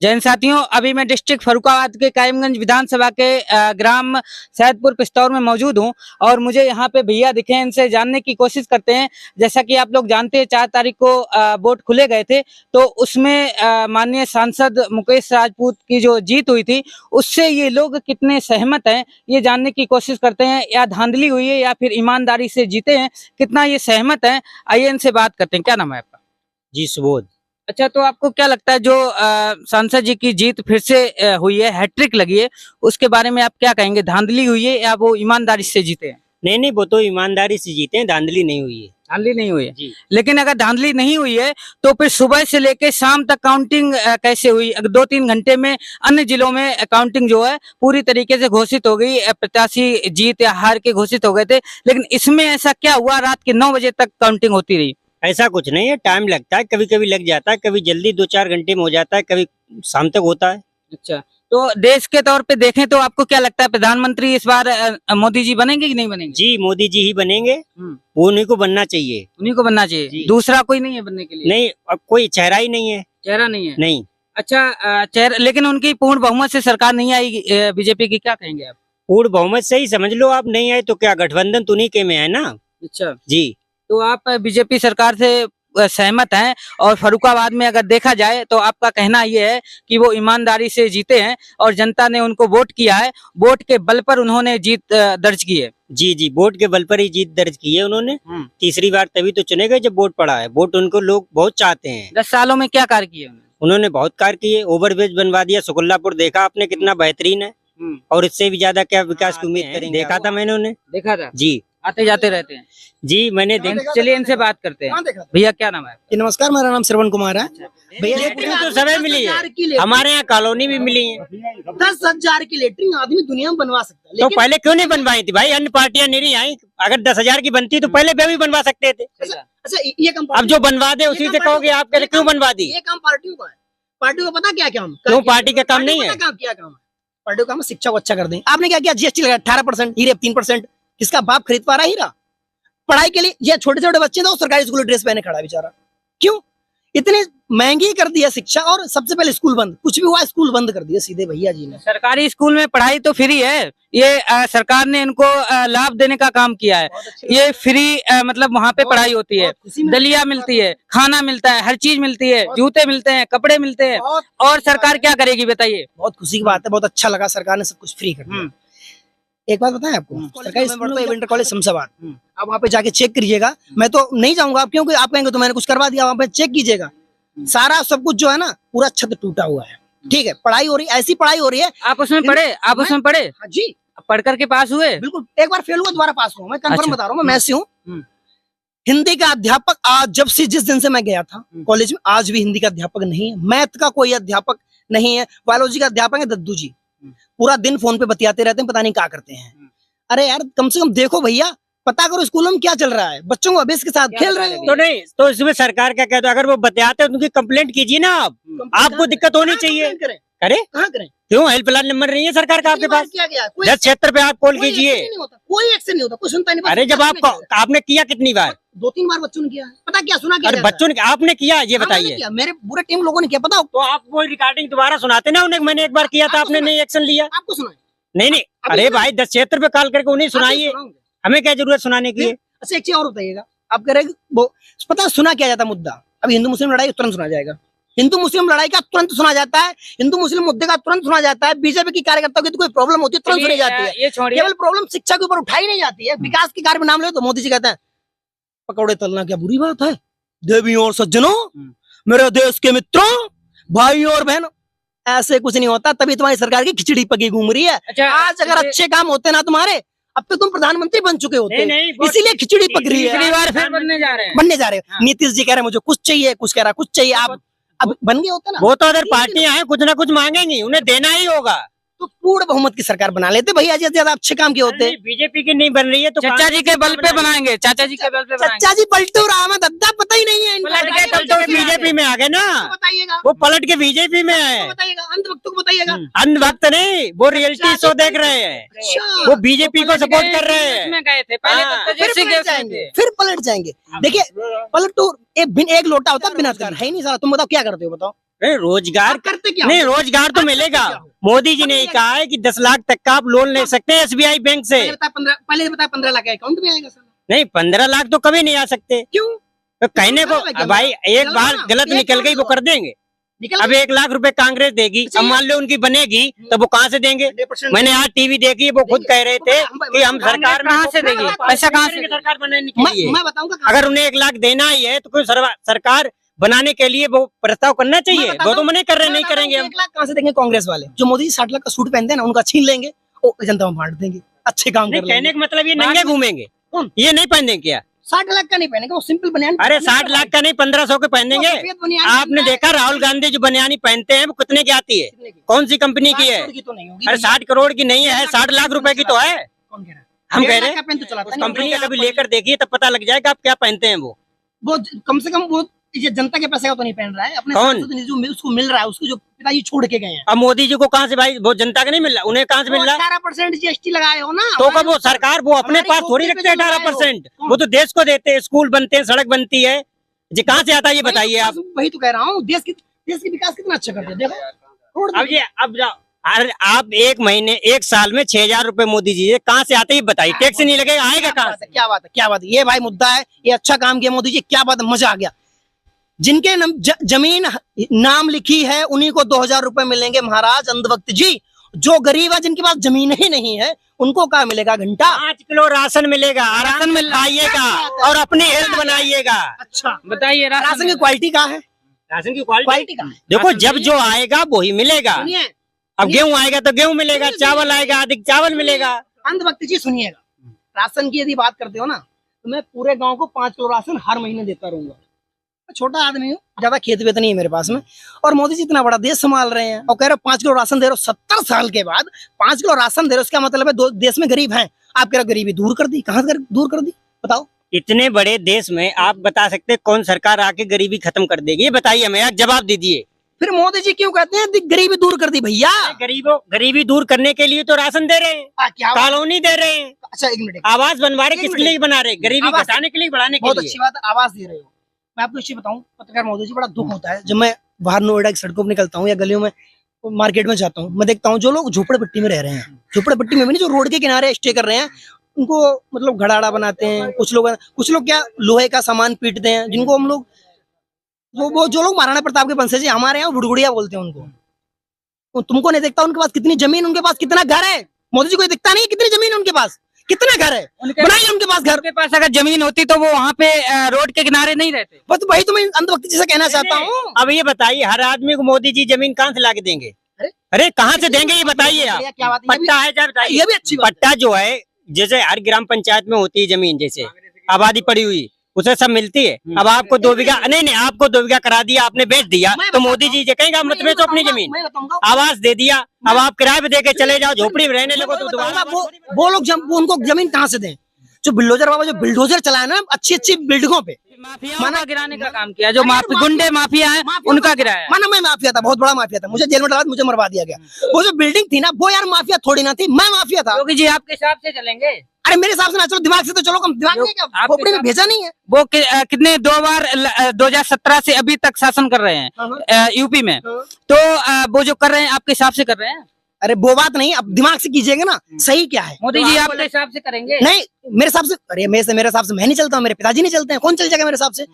जैन साथियों, अभी मैं डिस्ट्रिक्ट फर्रुखाबाद के कायमगंज विधानसभा के ग्राम सैदपुर पिस्तौर में मौजूद हूं और मुझे यहां पे भैया दिखे हैं, इनसे जानने की कोशिश करते हैं। जैसा कि आप लोग जानते हैं 4 तारीख को वोट खुले गए थे, तो उसमें माननीय सांसद मुकेश राजपूत की जो जीत हुई थी, उससे ये लोग कितने सहमत हैं ये जानने की कोशिश करते हैं। या धांधली हुई है या फिर ईमानदारी से जीते हैं, कितना ये सहमत है, आइए इनसे बात करते हैं। क्या नाम है आपका? जी सुबोध। अच्छा, तो आपको क्या लगता है जो सांसद जी की जीत फिर से हुई है, हैट्रिक लगी है, उसके बारे में आप क्या कहेंगे? धांधली हुई है या वो ईमानदारी से जीते हैं? नहीं नहीं, वो तो ईमानदारी से जीते हैं, धांधली नहीं हुई है। धांधली नहीं हुई है जी। लेकिन अगर धांधली नहीं हुई है तो फिर सुबह से लेके शाम तक काउंटिंग कैसे हुई? अगर 2-3 घंटे में अन्य जिलों में काउंटिंग जो है पूरी तरीके से घोषित हो गई, प्रत्याशी जीत या हार के घोषित हो गए थे, लेकिन इसमें ऐसा क्या हुआ रात के 9 बजे तक काउंटिंग होती रही? ऐसा कुछ नहीं है, टाइम लगता है, कभी कभी लग जाता है, कभी जल्दी 2-4 घंटे में हो जाता है, कभी शाम तक होता है। अच्छा, तो देश के तौर पे देखें तो आपको क्या लगता है प्रधानमंत्री इस बार मोदी जी बनेंगे कि नहीं बनेंगे? जी, मोदी जी ही बनेंगे, वो उन्हीं को बनना चाहिए। उन्हीं को बनना चाहिए, दूसरा कोई नहीं है बनने के लिए? नहीं, अब कोई चेहरा ही नहीं है। चेहरा नहीं है? नहीं। अच्छा, चेहरा, लेकिन उनकी पूर्ण बहुमत से सरकार नहीं आई बीजेपी की, क्या कहेंगे आप? पूर्ण बहुमत से ही समझ लो, आप नहीं आए तो क्या, गठबंधन तो उन्हीं के में है ना। अच्छा जी। तो आप बीजेपी सरकार से सहमत हैं, और फर्रुखाबाद में अगर देखा जाए तो आपका कहना ये है कि वो ईमानदारी से जीते हैं और जनता ने उनको वोट किया है, वोट के बल पर उन्होंने जीत दर्ज की है। जी जी, वोट के बल पर ही जीत दर्ज की है उन्होंने। तीसरी बार तभी तो चुने गए जब वोट पड़ा है, वोट उनको लोग बहुत चाहते हैं। 10 सालों में क्या कार्य किए उन्होंने? बहुत कार्य किए, ओवरब्रिज बनवा दिया, सुकुल्लापुर देखा आपने कितना बेहतरीन है, और इससे भी ज्यादा क्या विकास की उम्मीद करेंगे? देखा था मैंने उन्हें। देखा था? जी, आते जाते रहते हैं? जी मैंने चलिए इनसे बात करते हैं। भैया क्या नाम है? नमस्कार, मेरा नाम श्रवण कुमार है। भैया लेटरिन तो समय मिली है, हमारे यहाँ कॉलोनी भी मिली है। 10,000 की लेटरिन आदमी दुनिया में बनवा सकता है, तो पहले क्यों नहीं बनवाई थी भाई? अन्य पार्टियां नहीं आई, अगर 10,000 की बनती तो पहले भी बनवा सकते थे। अच्छा, ये काम अब जो बनवा दे उसी से कहोगे आप क्यों बनवा दी? ये काम पार्टियों का है। पार्टियों को पता क्या काम? क्यों पार्टी का काम नहीं है? क्या काम है पार्टियों का? काम शिक्षा को अच्छा कर दें। आपने क्या किया? जीएसटी लगाया 18%, हीरे 3%। किसका बाप खरीद पा रहा हीरा? पढ़ाई के लिए ये छोटे छोटे बच्चे तो सरकारी स्कूल ड्रेस पहने खड़ा बेचारा। क्यों? इतने महंगी कर दिया शिक्षा, और सबसे पहले स्कूल बंद। कुछ भी हुआ स्कूल बंद कर दिया सीधे भैया जी ने। सरकारी स्कूल में पढ़ाई तो फ्री है, ये सरकार ने इनको लाभ देने का काम किया है। ये फ्री मतलब वहाँ पे पढ़ाई होती है, दलिया मिलती है, खाना मिलता है, हर चीज मिलती है, जूते मिलते हैं, कपड़े मिलते हैं, और सरकार क्या करेगी बताइए? बहुत खुशी की बात है, बहुत अच्छा लगा, सरकार ने सब कुछ फ्री कर दिया। एक बात बताएं आपको, सरकारी स्कूल में इंटर कॉलेज शमशाबाद, आप वहाँ पे जाके चेक करिएगा। मैं तो नहीं जाऊंगा क्योंकि आप कहेंगे तो मैंने कुछ करवा दिया। वहाँ पे चेक कीजिएगा, सारा सब कुछ जो है ना, पूरा छत टूटा हुआ है। ठीक है, पढ़ाई हो रही है, ऐसी पढ़ाई हो रही है। आप उसमें पढ़े? आप उसमें पढ़े? हाँ जी, पढ़ करके पास हुए? बिल्कुल, एक बार फेल हुआ दोबारा पास हुआ। मैं कंफर्म बता रहा हूँ, मैं मैथ से हूँ। हिंदी का अध्यापक आज जब से जिस दिन से मैं गया था कॉलेज में, आज भी हिंदी का अध्यापक नहीं है, मैथ का कोई अध्यापक नहीं है, बायोलॉजी का अध्यापक है दद्दू जी। पूरा दिन फोन पे बतियाते रहते हैं, पता नहीं क्या करते हैं। अरे यार, कम से कम देखो भैया, पता करो स्कूलों में क्या चल रहा है, बच्चों को अभ्यास के साथ खेल रहे हो। तो नहीं, तो इसमें सरकार क्या कहते हैं? अगर वो बताते हैं तो उनकी कंप्लेंट कीजिए ना आप, आपको दिक्कत होनी चाहिए। करे कहाँ करें? क्यों? हेल्पलाइन नंबर नहीं है सरकार का आपके पास? 10 क्षेत्र पे आप कॉल कीजिए, कोई एक्शन नहीं होता, कोई सुनता नहीं। अरे जब आपने किया कितनी बार? 2-3 बार बच्चों ने किया। पता क्या सुना? अरे बच्चों ने, आपने किया ये बताइए? मेरे पूरे टीम लोगों ने किया। पता तो आप वो रिकॉर्डिंग दोबारा सुनाते ना उन्हें, मैंने एक बार किया था, आपने नहीं एक्शन लिया। आपको सुना? नहीं नहीं, अरे भाई 10 क्षेत्र पे कॉल करके उन्हें सुनाइए, हमें क्या जरूरत सुनाने की है? अच्छा, एक चीज और बताइएगा, आप कह रहे वो पता सुना क्या जाता मुद्दा? अभी हिंदू मुस्लिम लड़ाई तुरंत सुना जाएगा, हिंदू मुस्लिम लड़ाई का तुरंत सुना जाता है, हिंदू मुस्लिम मुद्दे का तुरंत सुना जाता है। बीजेपी की कार्यकर्ताओं की तो कोई प्रॉब्लम होती है तुरंत सुनी जाती है। केवल प्रॉब्लम शिक्षा के ऊपर उठाई नहीं जाती है। विकास के कार्य में नाम ले तो मोदी जी कहते हैं पकौड़े तलना क्या बुरी बात है? देवियों और सज्जनों, मेरे देश के मित्रों, भाइयों और बहनों, ऐसे कुछ नहीं होता, तभी तुम्हारी सरकार की खिचड़ी पकी घूम रही है। अच्छा, आज अगर अच्छे काम होते ना तुम्हारे, अब तो तुम प्रधानमंत्री बन चुके होते। इसीलिए खिचड़ी पक रही है। तीसरी बार फिर बनने जा रहे हैं। नीतीश जी कह रहे हैं मुझे कुछ चाहिए, कुछ कह रहा कुछ चाहिए, आप अब बन गए होते ना। वो तो अगर पार्टियां हैं कुछ ना कुछ मांगेंगी, उन्हें देना ही होगा। तो पूर्ण बहुमत की सरकार बना लेते भैया जी, ज्यादा अच्छे काम किए होते। बीजेपी की नहीं बन रही है तो चाचा जी के बल पे बनाएंगे, चाचा जी के बल पे बनाएंगे। चाचा जी पलटू राम अद्दा पता ही नहीं है। पलट के तब तो बीजेपी में आ गए ना, बताइएगा, वो पलट के बीजेपी में है। बताइएगा, अंधभक्तों को बताइएगा। अंधभक्त नहीं, वो रियलिटी शो देख रहे हैं, वो बीजेपी को सपोर्ट कर रहे हैं। गए थे पहले, फिर पलट जाएंगे। देखिए पलटू एक लोटा होता है बिना है ही नहीं सारा। तुम बताओ क्या करते हो? बताओ, रोजगार आप करते क्या हो? नहीं, रोजगार तो आप मिलेगा। करते क्या हो? मोदी जी ने कहा है कि 10 लाख तक का आप लोन ले सकते हैं SBI बैंक से। पहले बताया 15 लाख अकाउंट में आएगा सर। नहीं, 15 लाख तो कभी नहीं आ सकते। क्यों? तो कहने को निकल गया भाई एक चलो बार ना, गलत एक निकल गई वो करोड़ कर देंगे। निकल अब 1 लाख रुपए कांग्रेस देगी, अच्छा, अब ये- मान लो उनकी बनेगी तो वो कहाँ से देंगे? 100% मैंने आज टीवी देखी, वो खुद कह रहे थे कि हम सरकार में कहाँ से देगी? पैसा कहाँ से? सरकार बनाने के लिए मैं बताऊंगा कहाँ अगर उन्हें 1 लाख देना ही है तो कोई सरकार बनाने के लिए वो प्रस्ताव करना चाहिए। वो तो मना कर रहे नहीं करेंगे हम। 1 लाख कहाँ से देंगे कांग्रेस वाले? जो मोदी जी 60 लाख का सूट पहनते हैं ना, उनका छीन लेंगे और जनता में बांट देंगे। अच्छे काम नहीं, कर कहने लेंगे। का मतलब ये नंगे घूमेंगे, कौन? ये नहीं पहनेंगे क्या? 60 लाख का नहीं पहनेगा, वो सिंपल बनियान। अरे 60 लाख का नहीं, 1500 के पहनेंगे। सफेद बनियान आपने पहनना है। देखा राहुल गांधी जो बनियानी पहनते हैं वो कितने की आती है? कितने की? कौन सी कंपनी की 60 है? करोड़ की तो नहीं होगी अरे भैया। 60 करोड़ की नहीं है, 60 लाख रुपए की तो है। कौन कह रहा है? हम 1.5 कह लाख रहे का पेन तो चलाता हैं नहीं, कंपनी का वो कभी लेकर देखिए तब पता लग जाएगा आप क्या पहनते हैं वो। कम से कम वो ये जनता के पैसे का तो नहीं पहन रहा है, अपने कौन? सांसद निधि जो उसको मिल रहा है, उसको जो पिताजी छोड़ के गए हैं। अब मोदी जी को कहाँ से भाई, वो जनता का नहीं मिल रहा, उन्हें कहाँ से मिल रहा? 18% GST लगाए हो ना। तो कब वो सरकार वो अपने हमारी पास थोड़ी खोपड़ी पे रखते हैं जो लगाए हो। 18%, कौन? वो तो देश को देते हैं। स्कूल बनते हैं, सड़क बनती है, जी कहाँ से आता है ये बताइए आप। वही तो कह रहा हूँ, देश की विकास कितना अच्छा करते हैं, देखो रोड अब ये अब जाओ, अरे आप 1 महीने 1 साल में 6000 रुपए मोदी जी ये कहाँ से आते हैं ये बताइए? टैक्स नहीं लगेगा, आएगा कहाँ से? क्या बात है, क्या बात है, ये भाई मुद्दा है, ये अच्छा काम किया मोदी जी, क्या बात है, मजा आ गया। जिनके जमीन नाम लिखी है उन्हीं को 2000 रुपए मिलेंगे महाराज अंधभक्त जी। जो गरीब है, जिनके पास जमीन ही नहीं है, उनको क्या मिलेगा? घंटा 5 किलो राशन मिलेगा, आराम में खाइएगा और अपनी हेल्थ बनाइएगा। अच्छा बताइए राशन की क्वालिटी कहाँ है? राशन की क्वालिटी क्वालिटी कहाँ है? देखो, जब जो आएगा वही मिलेगा। सुनिए, अब गेहूं आएगा तो गेहूं मिलेगा, चावल आएगा अधिक चावल मिलेगा। अंधभक्त जी सुनिएगा, राशन की यदि बात करते हो ना, तो मैं पूरे गांव को 5 किलो राशन हर महीने देता रहूंगा। मैं छोटा आदमी हूँ, ज्यादा खेत वेत नहीं है मेरे पास में, और मोदी जी इतना बड़ा देश संभाल रहे हैं और कह रहे हो 5 किलो राशन दे रहे हो। 70 साल के बाद 5 किलो राशन दे रहे हो, उसका मतलब है देश में गरीब हैं। आप कह रहे हो गरीबी दूर कर दी, कहाँ से दूर कर दी बताओ? इतने बड़े देश में आप बता सकते हैं कौन सरकार आके गरीबी खत्म कर देगी? ये बताइए हमें, एक जवाब दीजिए। फिर मोदी जी क्यों कहते हैं गरीबी दूर कर दी? भैया गरीबी दूर करने के लिए तो राशन दे रहे हैं, क्या कॉलोनी दे रहे हैं, अच्छा 1 मिनट, आवास बनवा रहे, एक किसके मिनट। लिए बना रहे? गरीबी आवास- घटाने के लिए, बढ़ाने के बहुत लिए। अच्छी बात है, आवाज दे रहे हो। मैं आपको इसी बताऊं, पत्रकार महोदय जी, बड़ा दुख होता है जब मैं बाहर नोएडा की सड़कों पर निकलता हूँ या गलियों में मार्केट में जाता हूँ, मैं देखता हूँ जो लोग झोपड़पट्टी में रह रहे हैं, झोपड़पट्टी में भी नहीं, जो रोड के किनारे स्टे कर रहे हैं, उनको मतलब घड़ाड़ा बनाते हैं। कुछ लोग क्या लोहे का सामान पीटते हैं, जिनको हम लोग वो जो लोग महाराणा प्रताप के वंशज हैं, हमारे यहाँ बुड़गुड़िया बोलते हैं उनको। तुमको नहीं देखता उनके पास कितनी जमीन, उनके पास कितना घर है? मोदी जी को दिखता नहीं कितनी जमीन है उनके पास, कितना घर है? बनाइए उनके पास घर। उनके पास अगर जमीन होती तो वो वहाँ पे रोड के किनारे नहीं रहते। बस वही तो मैं अंधभक्त जी से कहना चाहता हूँ। अब ये बताइए, हर आदमी को मोदी जी जमीन कहाँ से ला के देंगे? अरे कहाँ से देंगे ये बताइए आप? क्या बात है, पट्टा है क्या बताइए? ये भी अच्छी बात पट्टा जो है, जैसे हर ग्राम पंचायत में होती है जमीन, जैसे आबादी पड़ी हुई उसे सब मिलती है। अब आपको 2 बीघा नहीं, आपको 2 बीघा करा दिया, आपने बेच दिया, तो मोदी जी कहेंगे मत बेचो अपनी जमीन। मैं बताऊंगा, आवास दे दिया, अब आप किराए पे देके चले जाओ, झोपड़ी में रहने लगो, तो दोबारा वो लोग वो उनको जमीन कहाँ से दें? जो बिल्डोजर बाबा जो बिल्डोजर चलाए ना अच्छी अच्छी बिल्डिंगों पे, माफिया का गिराने का काम किया, जो गुंडे माफिया हैं उनका गिराया। माना मैं माफिया था, बहुत बड़ा माफिया था, मुझे जेल में डाला, मुझे मरवा दिया गया। वो जो बिल्डिंग थी ना, वो यार माफिया थोड़ी ना थी, मैं माफिया था। योगी जी आपके हिसाब से चलेंगे? अरे मेरे हिसाब से ना चलो, दिमाग से तो चलो, कम दिमाग नहीं क्या आपके खोपड़ी में साथ- भेजा नहीं है। वो कितने 2 बार 2017 से अभी तक शासन कर रहे हैं यूपी में, तो वो जो कर रहे हैं आपके हिसाब से कर रहे हैं? अरे वो बात नहीं, अब दिमाग से कीजिएगा ना, सही क्या है? मोदी जी आपके हिसाब से करेंगे? नहीं मेरे हिसाब से, अरे मेरे हिसाब से मैं नहीं चलता हूँ, मेरे पिताजी नहीं चलते हैं, कौन चल जाएगा मेरे हिसाब से?